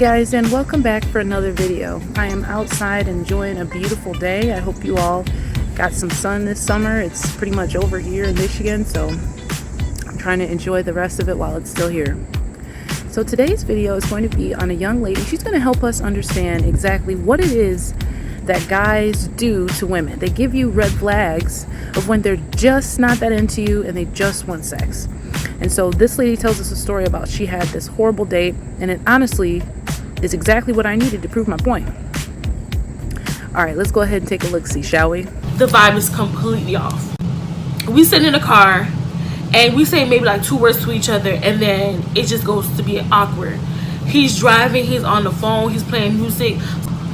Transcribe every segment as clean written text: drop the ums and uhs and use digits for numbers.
guys, and welcome back for another video. I am outside enjoying a beautiful day. I hope you all got some sun this summer. It's pretty much over here in Michigan, so I'm trying to enjoy the rest of it while it's still here. So today's video is going to be on a young lady. She's going to help us understand exactly what it is that guys do to women. They give you red flags of when they're just not that into you and they just want sex. And so this lady tells us a story about she had this horrible date, and it honestly is exactly what I needed to prove my point. All right, let's go ahead and take a look-see, shall we? The vibe is completely off. We sit in the car and we say maybe like 2 words to each other, and then it just goes to be awkward. He's driving, he's on the phone, he's playing music,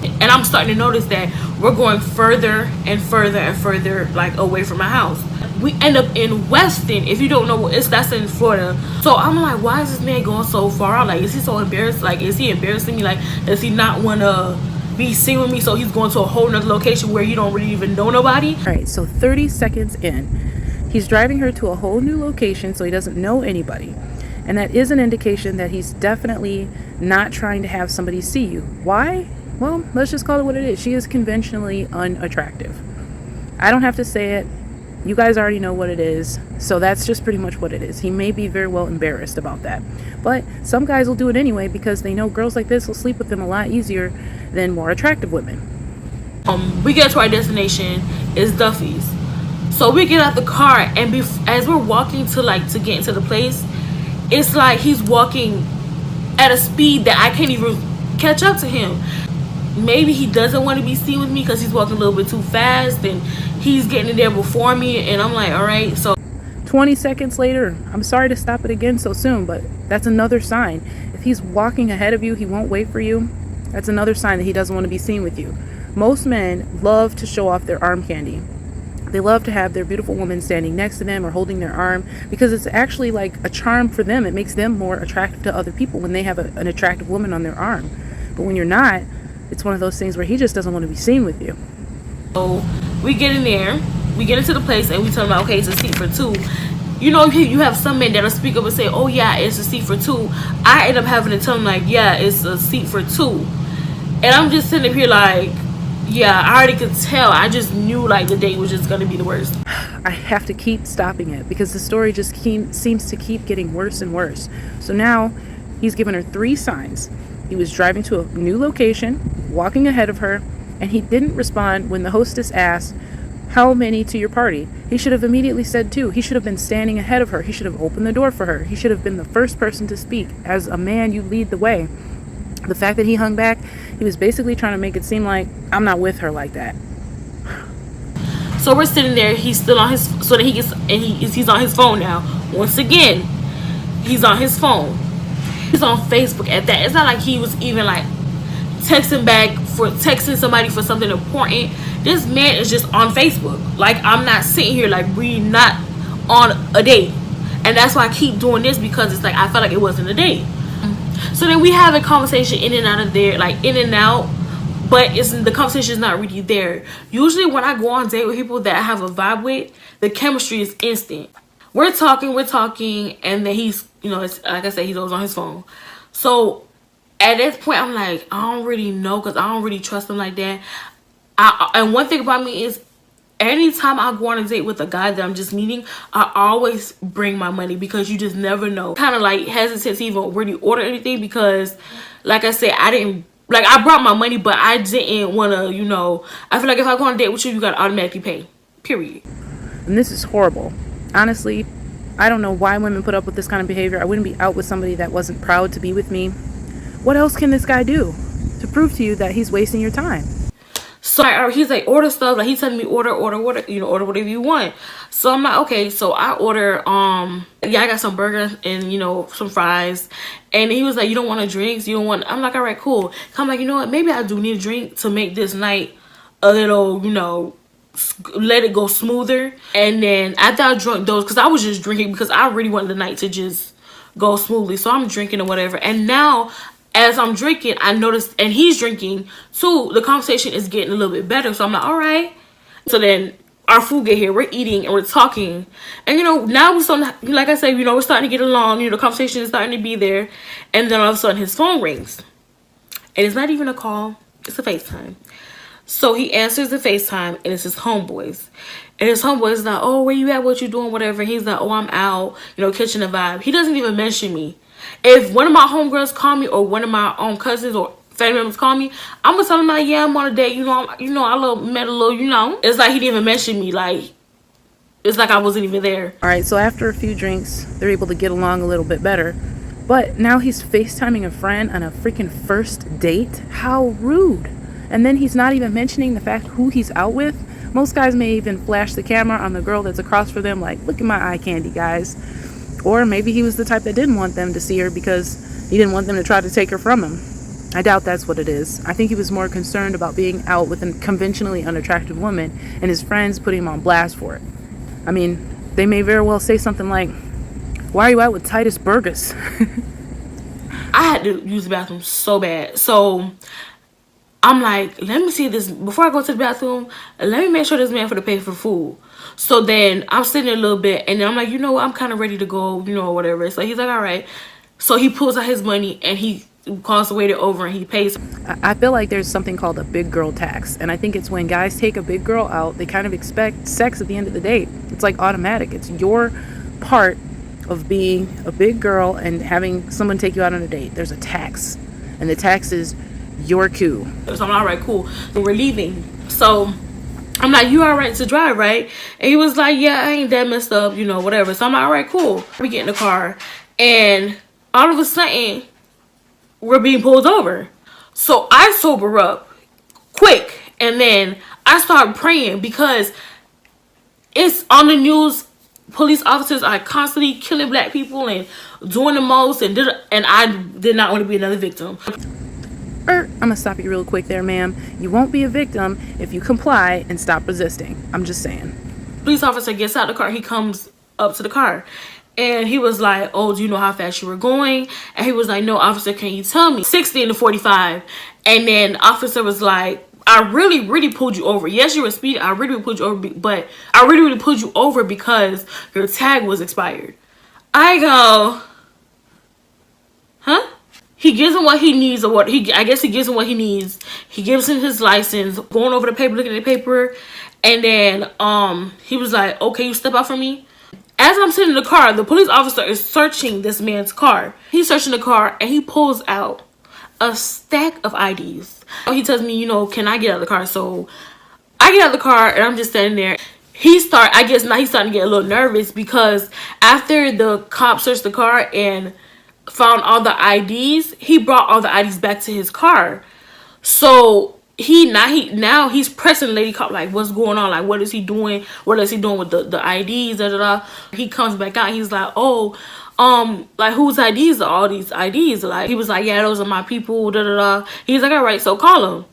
and I'm starting to notice that we're going further and further and further like away from my house. We end up in Weston. If you don't know, that's in Florida. So I'm like, why is this man going so far out? Like, is he so embarrassed? Like, is he embarrassing me? Like, does he not want to be seen with me? So he's going to a whole nother location where you don't really even know nobody. All right, so 30 seconds in, he's driving her to a whole new location so he doesn't know anybody. And that is an indication that he's definitely not trying to have somebody see you. Why? Well, let's just call it what it is. She is conventionally unattractive. I don't have to say it. You guys already know what it is, so that's just pretty much what it is. He may be very well embarrassed about that, but some guys will do it anyway because they know girls like this will sleep with them a lot easier than more attractive women. We get to our destination, it's Duffy's. So we get out the car, and as we're walking to get into the place, it's like he's walking at a speed that I can't even catch up to him. Maybe he doesn't want to be seen with me because he's walking a little bit too fast, and he's getting there before me, and I'm like, all right. So 20 seconds later, I'm sorry to stop it again so soon, but that's another sign. If he's walking ahead of you, he won't wait for you. That's another sign that he doesn't want to be seen with you. Most men love to show off their arm candy. They love to have their beautiful woman standing next to them or holding their arm because it's actually like a charm for them. It makes them more attractive to other people when they have an attractive woman on their arm. But when you're not, it's one of those things where he just doesn't want to be seen with you. So we get in there, we get into the place, and we tell them, okay, it's a seat for 2. You know, you have some men that'll speak up and say, oh yeah, it's a seat for 2. I end up having to tell them like, yeah, it's a seat for 2. And I'm just sitting up here like, yeah, I already could tell. I just knew like the date was just gonna be the worst. I have to keep stopping it because the story just seems to keep getting worse and worse. So now he's given her 3 signs. He was driving to a new location, walking ahead of her, and he didn't respond when the hostess asked, how many to your party? He should have immediately said 2. He should have been standing ahead of her. He should have opened the door for her. He should have been the first person to speak. As a man, you lead the way. The fact that he hung back, he was basically trying to make it seem like I'm not with her like that. So we're sitting there. He's still on his, so that he gets, and he's on his phone now. Once again, he's on his phone. He's on Facebook at that. It's not like he was even like texting somebody for something important. This man is just on Facebook. Like, I'm not sitting here like we not on a date, and that's why I keep doing this, because it's like I felt like it wasn't a date. So then we have a conversation in and out of there, like in and out, but the conversation is not really there. Usually when I go on date with people that I have a vibe with, the chemistry is instant. We're talking, and then he's, you know, it's, like I said, he's always on his phone. So at this point, I'm like, I don't really know, because I don't really trust him like that. And one thing about me is, anytime I go on a date with a guy that I'm just meeting, I always bring my money, because you just never know. Kind of like hesitant to even really order anything, because like I said, I brought my money, but I didn't want to, you know, I feel like if I go on a date with you, you got to automatically pay, period. And this is horrible. Honestly, I don't know why women put up with this kind of behavior. I wouldn't be out with somebody that wasn't proud to be with me. What else can this guy do to prove to you that he's wasting your time? So he's like, order stuff. Like, he's telling me order, you know, order whatever you want. So I'm like, okay. So I order, yeah, I got some burger and, you know, some fries. And he was like, you don't want a drink? You don't want, I'm like, all right, cool. I'm like, you know what? Maybe I do need a drink to make this night a little, you know, let it go smoother. And then after I drank those, because I was just drinking because I really wanted the night to just go smoothly. So I'm drinking or whatever. And now, as I'm drinking, I noticed, and he's drinking too, the conversation is getting a little bit better. So I'm like, all right. So then our food get here, we're eating and we're talking, and you know, now we're starting, like I said, you know, we're starting to get along, you know, the conversation is starting to be there. And then all of a sudden his phone rings. And it's not even a call, it's a FaceTime. So he answers the FaceTime, and it's his homeboys. And his homeboys like, oh, where you at? What you doing? Whatever. And he's like, oh, I'm out, catching a vibe. He doesn't even mention me. If one of my homegirls call me, or one of my own cousins or family members call me, I'm gonna tell them like, yeah, I'm on a date. I met a little. It's like he didn't even mention me. Like, it's like I wasn't even there. All right, so after a few drinks, they're able to get along a little bit better. But now he's FaceTiming a friend on a freaking first date? How rude. And then he's not even mentioning the fact who he's out with. Most guys may even flash the camera on the girl that's across from them, like, look at my eye candy, guys. Or maybe he was the type that didn't want them to see her because he didn't want them to try to take her from him. I doubt that's what it is. I think he was more concerned about being out with a conventionally unattractive woman, and his friends put him on blast for it. I mean, they may very well say something like, why are you out with Titus Burgess? I had to use the bathroom so bad. So I'm like, let me see this. Before I go to the bathroom, let me make sure this man for to pay for food. So then I'm sitting there a little bit, and then I'm like, what, I'm kind of ready to go, whatever. So he's like, all right. So he pulls out his money, and he calls the waiter over, and he pays. I feel like there's something called a big girl tax. And I think it's when guys take a big girl out, they kind of expect sex at the end of the date. It's like automatic. It's your part of being a big girl and having someone take you out on a date. There's a tax. And the tax is your coup. So I'm all right, cool. So we're leaving. So I'm like, you all right to drive, right? And he was like, yeah, I ain't that messed up, whatever. So I'm like, all right, cool. We get in the car, and all of a sudden, we're being pulled over. So I sober up quick, and then I start praying because it's on the news. Police officers are constantly killing black people and doing the most, and I did not want to be another victim. I'm gonna stop you real quick there, ma'am. You won't be a victim if you comply and stop resisting. I'm just saying. Police officer gets out of the car. He comes up to the car, and he was like, oh, do you know how fast you were going? And he was like, no, officer, can you tell me? 60 into 45. And then the officer was like, I really pulled you over. Yes, you were speeding. I really pulled you over, but I really pulled you over because your tag was expired. I go, huh? He gives him what he needs, or I guess he gives him what he needs. He gives him his license, going over the paper, looking at the paper, and then he was like, okay, you step out for me. As I'm sitting in the car, the police officer is searching this man's car. He's searching the car, and he pulls out a stack of IDs. He tells me, can I get out of the car? So I get out of the car, and I'm just standing there. I guess now he's starting to get a little nervous because after the cop searched the car and found all the IDs, he brought all the IDs back to his car. So now he's pressing lady cop, like, what's going on? Like, what is he doing? What is he doing with the IDs? Da, da, da. He comes back out. He's like, oh, like, whose IDs are all these IDs? Like, he was like, yeah, those are my people. Da, da, da. He's like, all right, so call him.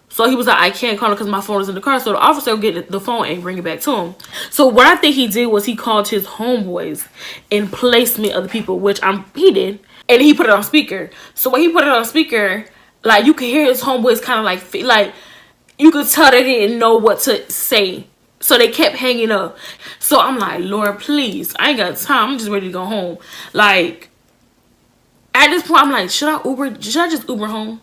So he was like, I can't call him because my phone is in the car. So the officer will get the phone and bring it back to him. So what I think he did was he called his homeboys in placement of the people, which he did. And he put it on speaker. So when he put it on speaker, like, you could hear his homeboys kind of like you could tell they didn't know what to say. So they kept hanging up. So I'm like, Lord, please, I ain't got time. I'm just ready to go home. Like, at this point, I'm like, should I just Uber home?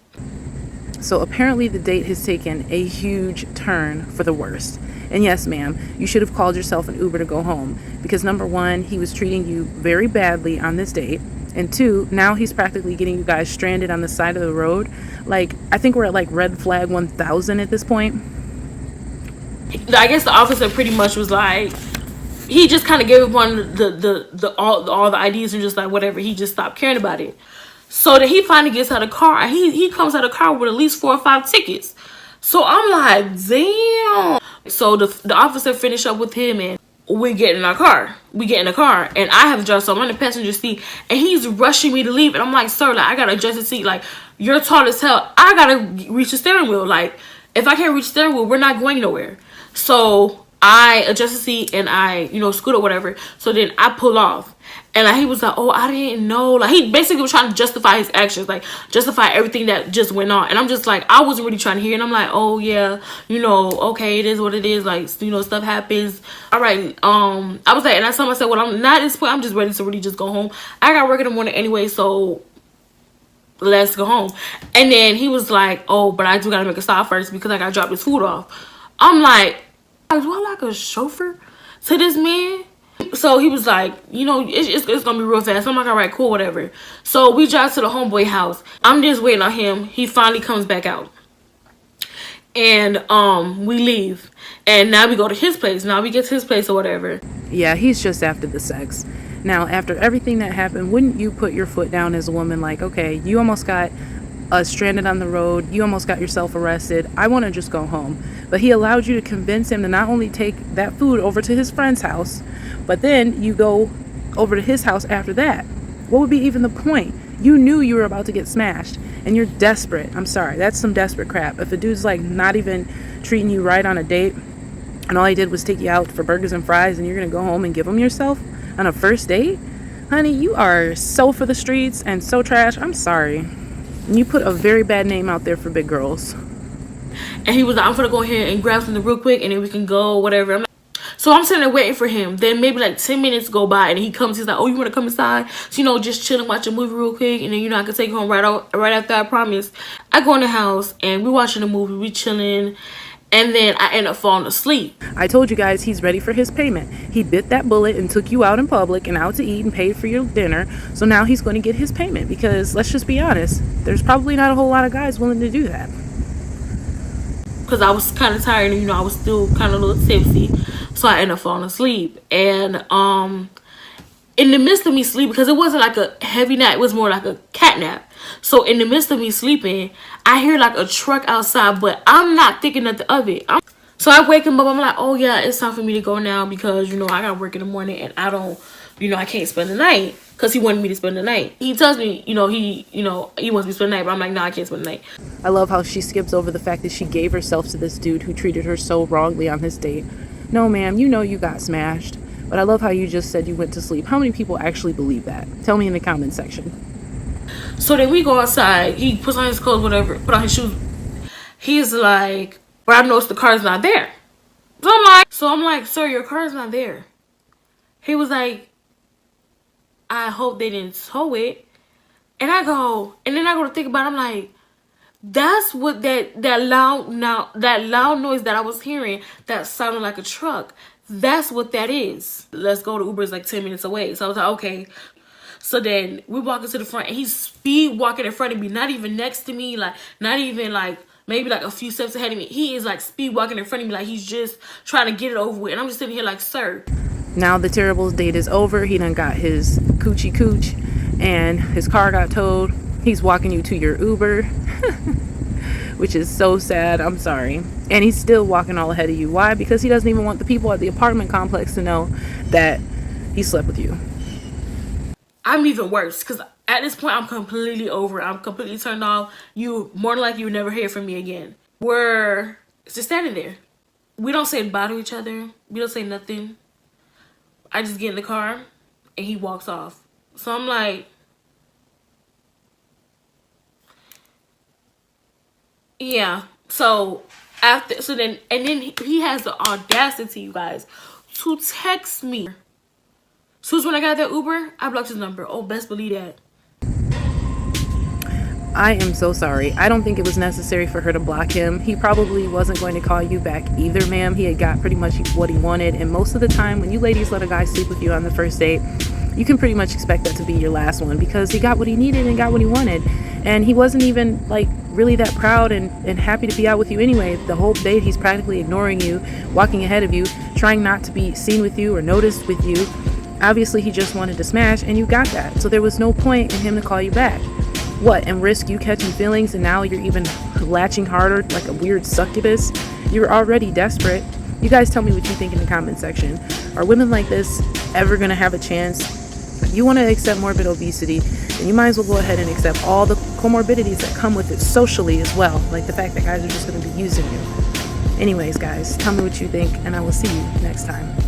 So apparently the date has taken a huge turn for the worst. And yes, ma'am, you should have called yourself an Uber to go home. Because number one, he was treating you very badly on this date. And two, now he's practically getting you guys stranded on the side of the road. Like, I think we're at like red flag 1000 at this point. I guess the officer pretty much was like, he just kind of gave up on all the IDs and just like whatever. He just stopped caring about it. So then he finally gets out of the car. He comes out of the car with at least 4 or 5 tickets. So I'm like, damn. So the officer finished up with him, and we get in our car. We get in the car, and I have to drive, so I'm in the passenger seat, and he's rushing me to leave. And I'm like, sir, like, I gotta adjust the seat. Like, you're tall as hell. I gotta reach the steering wheel. Like, if I can't reach the steering wheel, we're not going nowhere. So I adjust the seat, and I, scoot or whatever. So then I pull off. And like, he was like, oh, I didn't know. Like, he basically was trying to justify his actions, like justify everything that just went on. And I'm just like, I wasn't really trying to hear. And I'm like, oh yeah, okay, it is what it is. Like, stuff happens. All right. I was like, and I told myself, well, I'm not at this point. I'm just ready to really just go home. I got work in the morning anyway, so let's go home. And then he was like, oh, but I do gotta make a stop first because I gotta drop this food off. I'm like, do I like a chauffeur to this man? So he was like, you know, it's gonna be real fast. I'm like, all right, cool, whatever. So we drive to the homeboy house. I'm just waiting on him. He finally comes back out. And we leave. And now we go to his place. Now we get to his place or whatever. Yeah, he's just after the sex. Now, after everything that happened, wouldn't you put your foot down as a woman like, okay, you almost got stranded on the road, you almost got yourself arrested, I want to just go home. But he allowed you to convince him to not only take that food over to his friend's house, but then you go over to his house after that. What would be even the point? You knew you were about to get smashed, and you're desperate. I'm sorry, that's some desperate crap. If a dude's like not even treating you right on a date, and all he did was take you out for burgers and fries, and you're gonna go home and give him yourself on a first date? Honey, you are so for the streets and so trash. I'm sorry. And you put a very bad name out there for big girls. And he was like, I'm gonna go ahead and grab something real quick and then we can go, whatever. I'm like, so I'm sitting there waiting for him. Then maybe like 10 minutes go by and he comes. He's like, oh, you want to come inside? So, you know, just chilling, watch a movie real quick. And then, you know, I can take you home right after, I promise. I go in the house and we watching a movie. We chilling. And then I end up falling asleep. I told you guys he's ready for his payment. He bit that bullet and took you out in public and out to eat and paid for your dinner. So now he's going to get his payment because, let's just be honest, there's probably not a whole lot of guys willing to do that. Because I was kind of tired and, you know, I was still kind of a little tipsy. So I ended up falling asleep. And in the midst of me sleeping, because it wasn't like a heavy nap, it was more like a cat nap. So in the midst of me sleeping, I hear like a truck outside, but I'm not thinking nothing of it. So I wake him up. I'm like, oh yeah, it's time for me to go now because, you know, I got work in the morning and I don't, you know, I can't spend the night because he wanted me to spend the night. He tells me, he wants me to spend the night, but I'm like, no, I can't spend the night. I love how she skips over the fact that she gave herself to this dude who treated her so wrongly on this date. No, ma'am, you know you got smashed. But I love how you just said you went to sleep. How many people actually believe that? Tell me in the comment section. So then we go outside. He puts on his clothes, whatever, put on his shoes. He's like, but I noticed the car's not there. So I'm like, sir, your car's not there. He was like, I hope they didn't tow it. And then I go to think about it. I'm like, that's what that loud noise that I was hearing that sounded like a truck. That's what that is. Let's go to Uber. It's like 10 minutes away. So I was like, okay. So then we walk into the front and he's speed walking in front of me, not even next to me, like not even like maybe like a few steps ahead of me. He is like speed walking in front of me like he's just trying to get it over with. And I'm just sitting here like, sir. Now the terrible date is over. He done got his coochie cooch and his car got towed. He's walking you to your Uber, which is so sad. I'm sorry. And he's still walking all ahead of you. Why? Because he doesn't even want the people at the apartment complex to know that he slept with you. I'm even worse because at this point I'm completely over it. I'm completely turned off. You more than likely you never hear from me again. We're just standing there. We don't say bye to each other. We don't say nothing. I just get in the car and he walks off. So I'm like, yeah. So then he has the audacity, you guys, to text me. So when I got that Uber, I blocked his number. Oh, best believe that. I am so sorry. I don't think it was necessary for her to block him. He probably wasn't going to call you back either, ma'am. He had got pretty much what he wanted. And most of the time, when you ladies let a guy sleep with you on the first date, you can pretty much expect that to be your last one because he got what he needed and got what he wanted. And he wasn't even like really that proud and happy to be out with you anyway. The whole date, he's practically ignoring you, walking ahead of you, trying not to be seen with you or noticed with you. Obviously, he just wanted to smash, and you got that. So there was no point in him to call you back. What, and risk you catching feelings, and now you're even latching harder like a weird succubus? You're already desperate. You guys tell me what you think in the comment section. Are women like this ever going to have a chance? If you want to accept morbid obesity, then you might as well go ahead and accept all the comorbidities that come with it socially as well. Like the fact that guys are just going to be using you. Anyways, guys, tell me what you think, and I will see you next time.